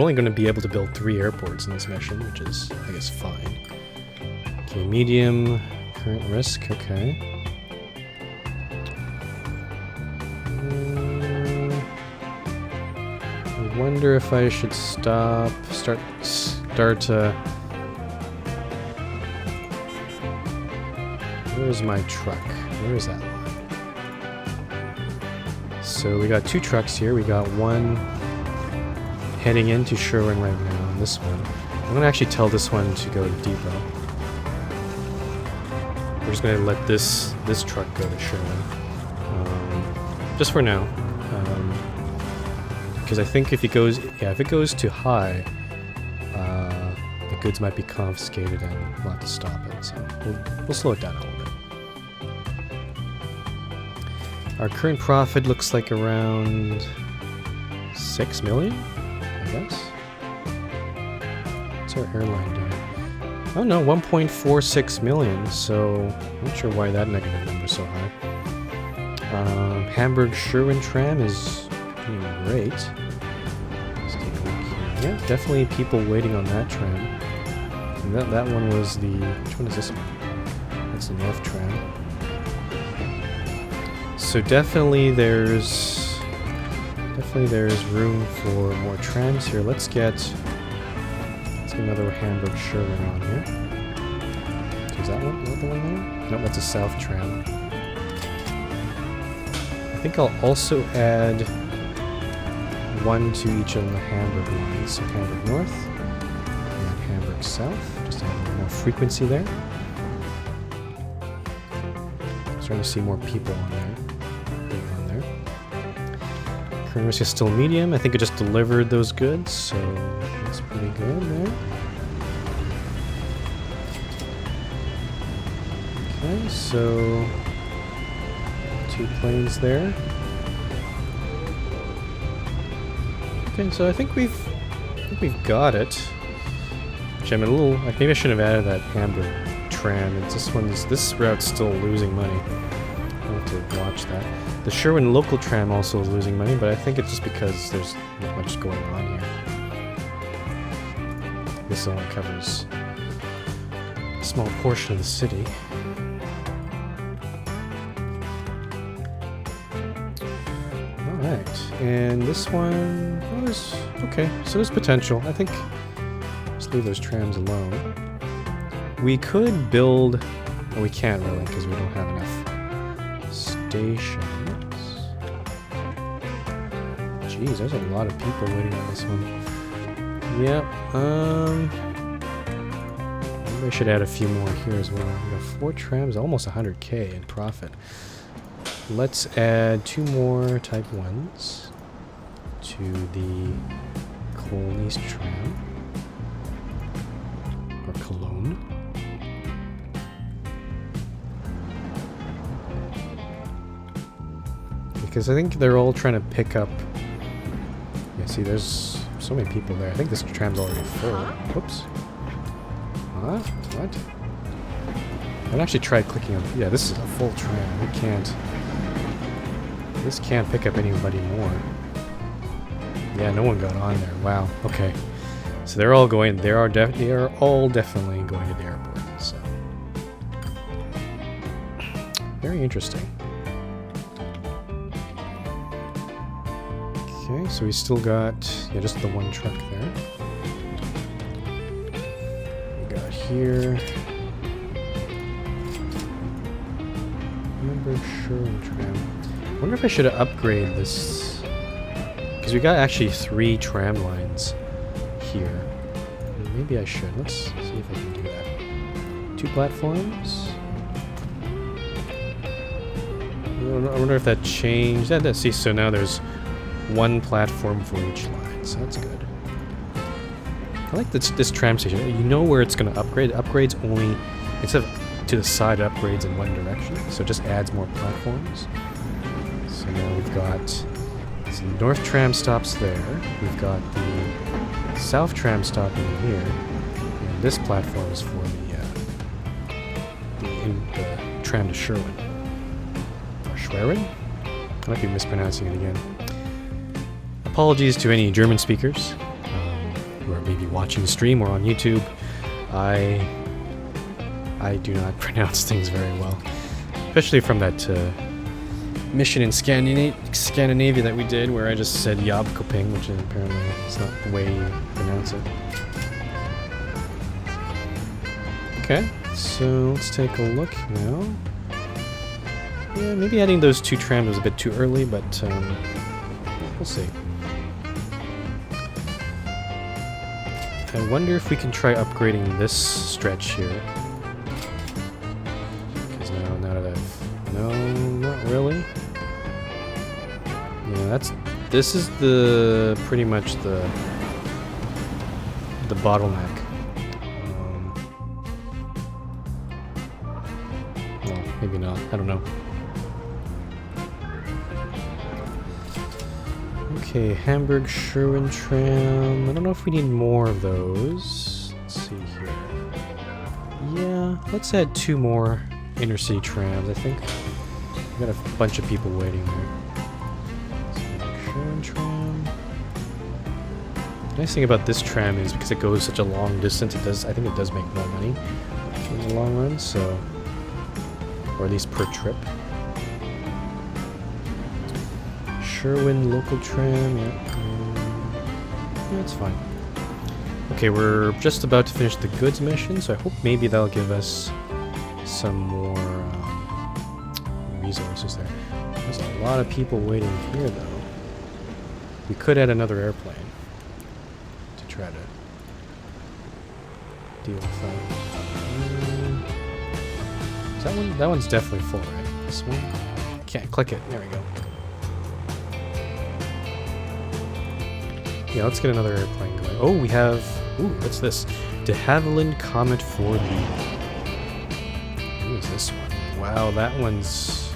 only going to be able to build 3 airports in this mission, which is, I guess, fine. Okay, medium, current risk, okay. I wonder if I should start. Where's my truck? Where is that line? So we got 2 trucks here. We got one heading into Sherwin right now, and this one. I'm gonna actually tell this one to go to depot. We're just gonna let this truck go to Sherwin, just for now, because I think if it goes too high, the goods might be confiscated and we'll have to stop it. So we'll slow it down a little bit. Our current profit looks like around 6 million, I guess. What's our airline doing? Oh no, 1.46 million, so I'm not sure why that negative number's so high. Hamburg Sherwin tram is doing great. Let's take a look here. Yeah, definitely people waiting on that tram. And that one was the... Which one is this one? That's the North tram. So definitely there's room for more trams here. Let's get another Hamburg Sherwin on here. Is that one? Is that the one there? No, that's a South tram. I think I'll also add one to each of the Hamburg lines. So Hamburg North and Hamburg South. Just to have a little more frequency there. Starting to see more people on there. Current risk is still medium. I think it just delivered those goods, so that's pretty good there. Okay, so 2 planes there. Okay, so I think we've got it. Which I'm a little, like, maybe I should have added that Hamburg tram. This route's still losing money. I'll have to watch that. The Sherwin local tram also is losing money, but I think it's just because there's not much going on here. This only covers a small portion of the city. Alright, and this one... Oh, there's... Okay, so there's potential. I think... Just leave those trams alone. We could build Oh, we can't really because we don't have enough stations. Jeez, there's a lot of people waiting on this one. Yep. Maybe I should add a few more here as well. We got 4 trams, almost 100k in profit. Let's add 2 more Type 1s to the Colonies tram. Or Cologne. Because I think they're all trying to pick up... Yeah, see, there's so many people there. I think this tram's already full. Whoops. Huh? What? I actually tried clicking on... Yeah, this is a full tram. We can't... This can't pick up anybody more. Yeah, no one got on there. Wow. Okay. So they're all going... They are all definitely going to the airport. So... Very interesting. Okay, so we still got... Yeah, just the one truck there. We got here... Remember Sherwin tram. I wonder if I should upgrade this... Because we got actually 3 tram lines here. Maybe I should. Let's see if I can do that. 2 platforms. I wonder if that changed. Let's see, so now there's 1 platform for each line, so that's good. I like this tram station. You know where it's going to upgrade. It upgrades only, instead of to the side, it upgrades in one direction, so it just adds more platforms. So now we've got, so the north tram stops there. We've got the south tram stopping here, and this platform is for the tram to Sherwin. Or Schwerin? I might be mispronouncing it again. Apologies to any German speakers who are maybe watching the stream or on YouTube. I do not pronounce things very well, especially from that mission in Scandinavia that we did, where I just said Jobkoping, which apparently is not the way you pronounce it. Okay, so let's take a look now. Yeah, maybe adding those 2 trams was a bit too early, but we'll see. I wonder if we can try upgrading this stretch here. Because now that I've... No, not really. Yeah, this is the... pretty much the bottleneck. Well, maybe not. I don't know. Okay, Hamburg Sherwin tram. I don't know if we need more of those. Let's see here. Yeah, let's add 2 more intercity trams, I think. We've got a bunch of people waiting there. So, Sherwin tram. The nice thing about this tram is because it goes such a long distance, I think it does make more money in the long run, so... Or at least per trip. Sherwin local tram, yeah. Yeah, it's fine. Okay, we're just about to finish the goods mission, so I hope maybe that'll give us some more resources there. There's a lot of people waiting here, though. We could add another airplane to try to deal with that. Is that one? That one's definitely full, right? This one? Can't click it. There we go. Yeah, let's get another airplane going. Oh, we have... Ooh, what's this? De Havilland Comet 4B. What is this one? Wow, that one's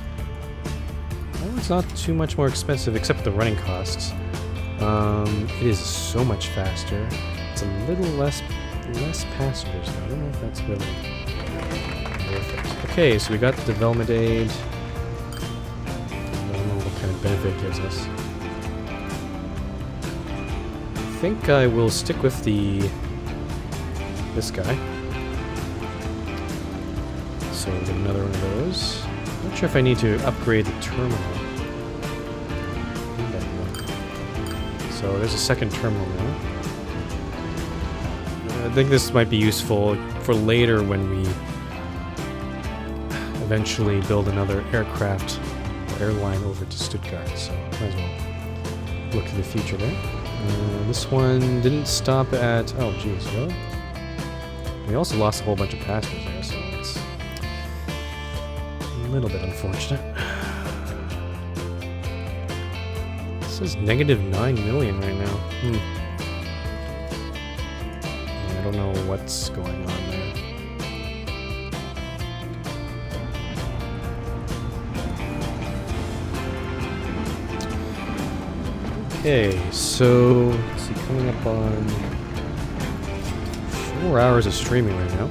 not too much more expensive, except for the running costs. It is so much faster. It's a little less passengers, though. I don't know if that's really worth it. Okay, so we got the development aid. I don't know what kind of benefit it gives us. I think I will stick with this guy. So we'll get another one of those. Not sure if I need to upgrade the terminal. So there's a second terminal now. I think this might be useful for later when we eventually build another aircraft or airline over to Stuttgart, so might as well look to the future there. This one didn't stop at... Oh, geez, really? We also lost a whole bunch of passengers there, so it's a little bit unfortunate. This is negative 9 million right now. I don't know what's going on there. Okay, so let's see, coming up on 4 hours of streaming right now.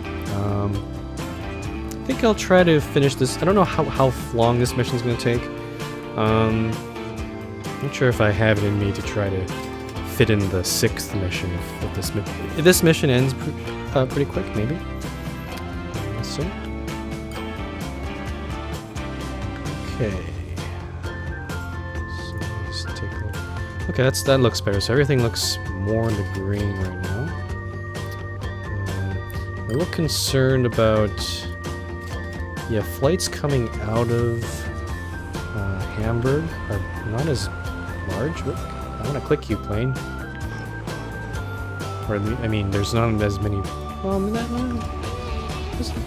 I think I'll try to finish this. I don't know how long this mission is going to take. Not sure if I have it in me to try to fit in the 6th mission. If this mission ends pretty quick, maybe. Let's see. Okay. So let's take a look. Okay, that looks better. So everything looks more in the green right now. I'm a little concerned about flights coming out of Hamburg are not as large. Look, I want to click you, plane. Or I mean, there's not as many.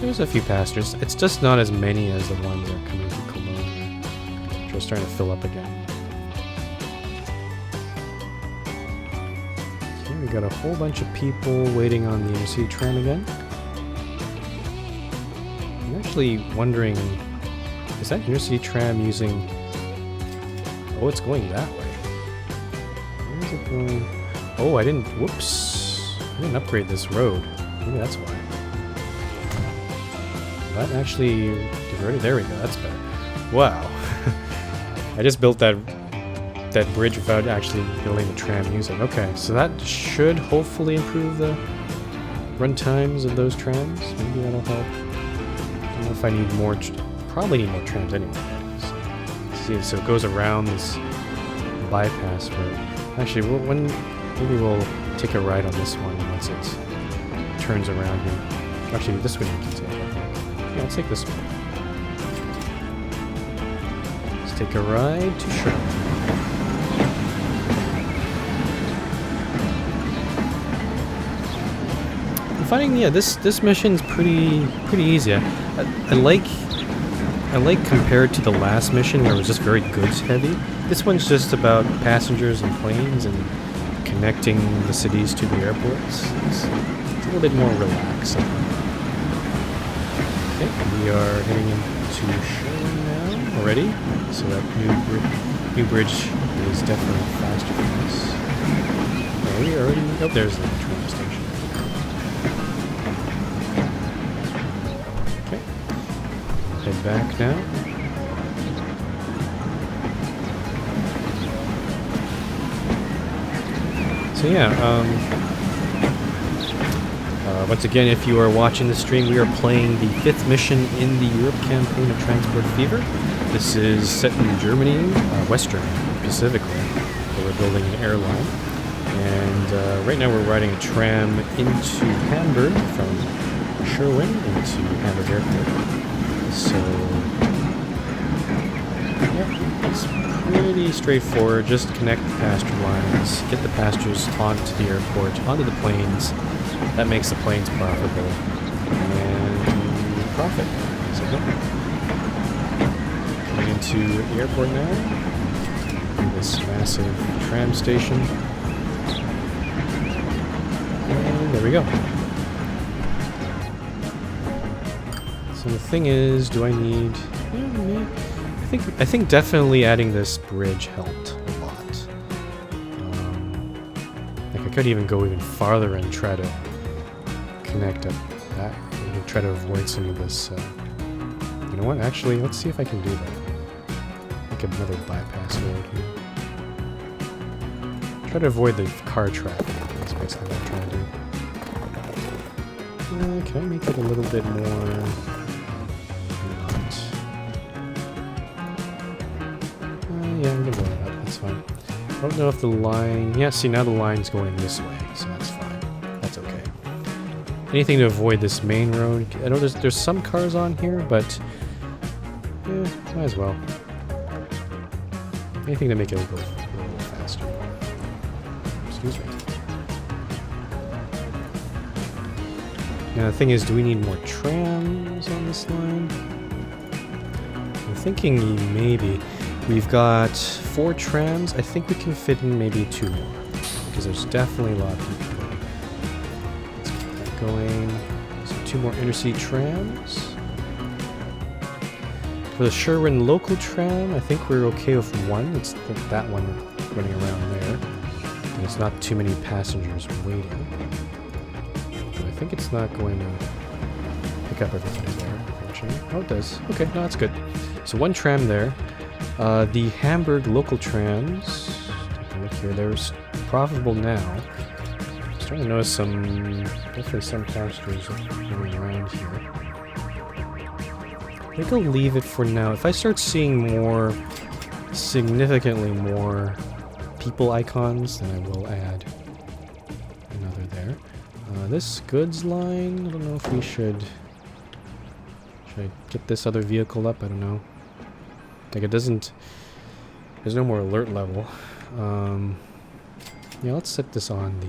There's a few passengers. It's just not as many as the ones that are coming to Cologne. Just starting to fill up again. Okay, we got a whole bunch of people waiting on the MC tram again. I'm actually wondering, is that Intercity tram using... Oh, it's going that way. Where is it going? Oh, I didn't... Whoops. I didn't upgrade this road. Maybe that's why. That actually diverted... There we go, that's better. Wow. I just built that bridge without actually building the tram using. Okay, so that should hopefully improve the run times of those trams. Maybe that'll help. I don't know if I need more... Probably need more trams anyway. See, so it goes around this bypass road. Actually, maybe we'll take a ride on this one once it turns around here. Actually, this one we can take, I think. Yeah, let's take this one. Let's take a ride to Sherman. I'm finding, this mission's pretty easy. I like compared to the last mission where it was just very goods heavy. This one's just about passengers and planes and connecting the cities to the airports. It's a little bit more relaxed. Okay, we are heading into Sherman now already. So that new bridge is definitely faster for us. Oh, we already... Oh, there's the train station. Head back now. So once again, if you are watching the stream, we are playing the 5th mission in the Europe campaign of Transport Fever. This is set in Germany, West Germany specifically, where we're building an airline. And right now we're riding a tram into Hamburg from Sherwin into Hamburg Airport. So, yeah, it's pretty straightforward. Just connect the passenger lines, get the passengers onto the airport, onto the planes. That makes the planes profitable. And profit. So, coming into the airport now. This massive tram station. And there we go. So the thing is, do I need... I think definitely adding this bridge helped a lot. Like I could even go even farther and try to connect up that. Try to avoid some of this. You know what? Actually, let's see if I can do that. Like another bypass road here. Try to avoid the car traffic. That's basically what I'm trying to do. Can I make it a little bit more... Yeah, I'm gonna go with that. That's fine. I don't know if the line... Yeah, see, now the line's going this way, so that's fine. That's okay. Anything to avoid this main road. I know there's some cars on here, but Might as well. Anything to make it go a little faster. Excuse me. Now the thing is, do we need more trams on this line? I'm thinking maybe. We've got 4 trams. I think we can fit in maybe 2 more. Because there's definitely a lot of people going. Let's get that going. So 2 more intercity trams. For the Sherwin local tram, I think we're okay with 1. It's that one running around there. And it's not too many passengers waiting. But I think it's not going to pick up everybody there, unfortunately. Oh, it does. Okay, no, that's good. So 1 tram there. The Hamburg local trams, take a look here, they're profitable now. I'm starting to notice definitely some passengers running around here. I think I'll leave it for now. If I start seeing significantly more people icons, then I will add another there. This goods line, I don't know if we should I get this other vehicle up? I don't know. Like it doesn't, there's no more alert level. Yeah, let's set this on the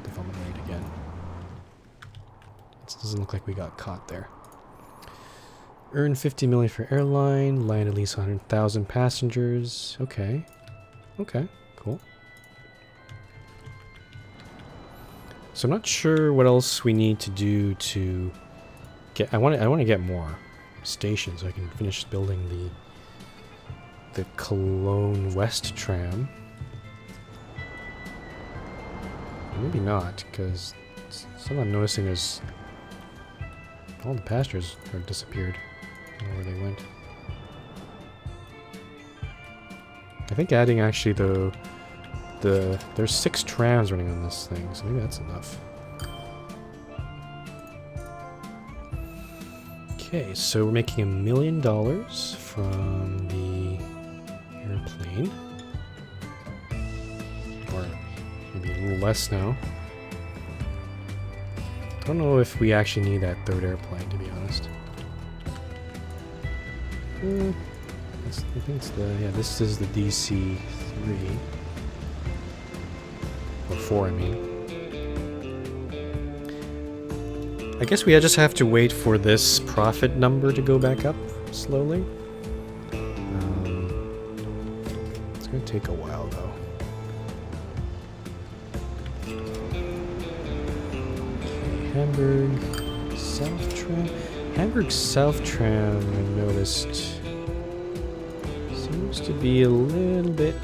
development rate again. It doesn't look like we got caught there. Earn 50 million for airline, land at least 100,000 passengers. Okay. Okay, cool. So I'm not sure what else we need to do to get, I want to get more stations so I can finish building the Cologne West tram. Maybe not, because something I'm noticing is all the passengers are disappeared. I don't know where they went. I think adding actually there's 6 trams running on this thing, so maybe that's enough. Okay, so we're making $1 million from the airplane. Or maybe a little less now. I don't know if we actually need that 3rd airplane, to be honest. I think it's this is the DC-3. Or 4, I mean. I guess we just have to wait for this profit number to go back up slowly. It's going to take a while, though. Okay, Hamburg South Tram. Hamburg South Tram, I noticed, seems to be a little bit...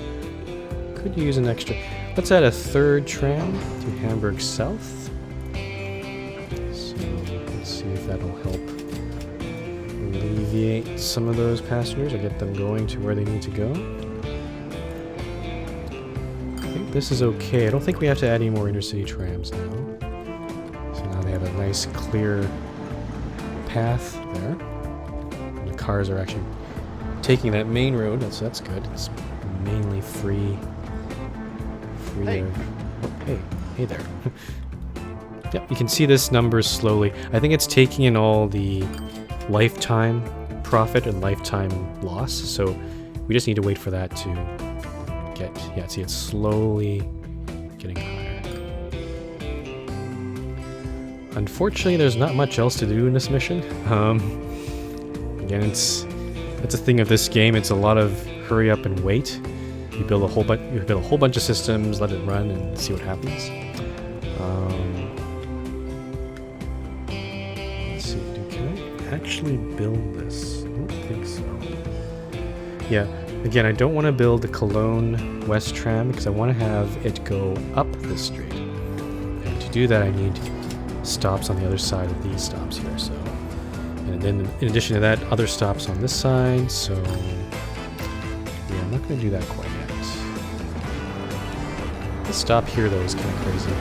Could use an extra... Let's add a 3rd tram to Hamburg South. So let's see if that'll help alleviate some of those passengers or get them going to where they need to go. I think this is okay. I don't think we have to add any more intercity trams now. So now they have a nice clear path there. And the cars are actually taking that main road. That's good. It's mainly free. Hey. Hey there. Yep, you can see this number slowly. I think it's taking in all the lifetime profit and lifetime loss, so we just need to wait for that to get... Yeah, see, it's slowly getting higher. Unfortunately, there's not much else to do in this mission. Again, that's a thing of this game. It's a lot of hurry up and wait. You build a whole bunch of systems, let it run, and see what happens. Let's see. Can I actually build this? I don't think so. Yeah. Again, I don't want to build the Cologne West tram because I want to have it go up the street. And to do that, I need stops on the other side of these stops here. So, and then in addition to that, other stops on this side. So, yeah, I'm not going to do that quite yet. This stop here, though, is kind of crazy.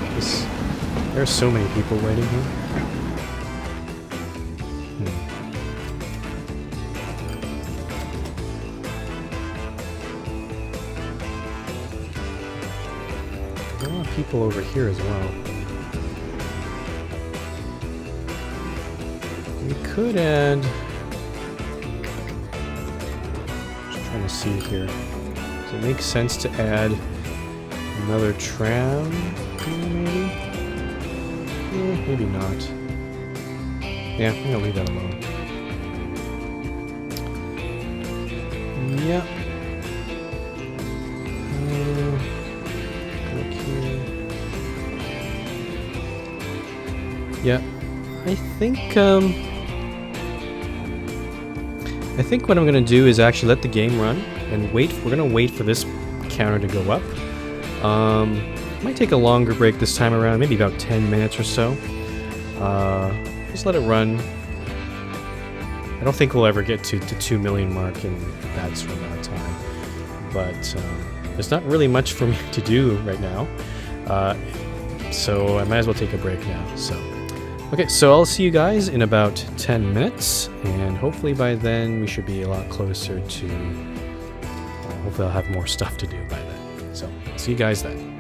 There are so many people waiting here. There are a lot of people over here as well. We could add... trying to see here. Does it make sense to add another tram here, maybe? Maybe not. Yeah, I'm gonna leave that alone. Yeah. Click here. Yeah. I think what I'm gonna do is actually let the game run and wait. We're gonna wait for this counter to go up. Might take a longer break this time around, maybe about 10 minutes or so. Just let it run. I don't think we'll ever get to the 2 million mark in that sort of amount of time. But there's not really much for me to do right now. So I might as well take a break now. So, okay, so I'll see you guys in about 10 minutes. And hopefully by then we should be a lot closer to... hopefully I'll have more stuff to do by then. So, see you guys then.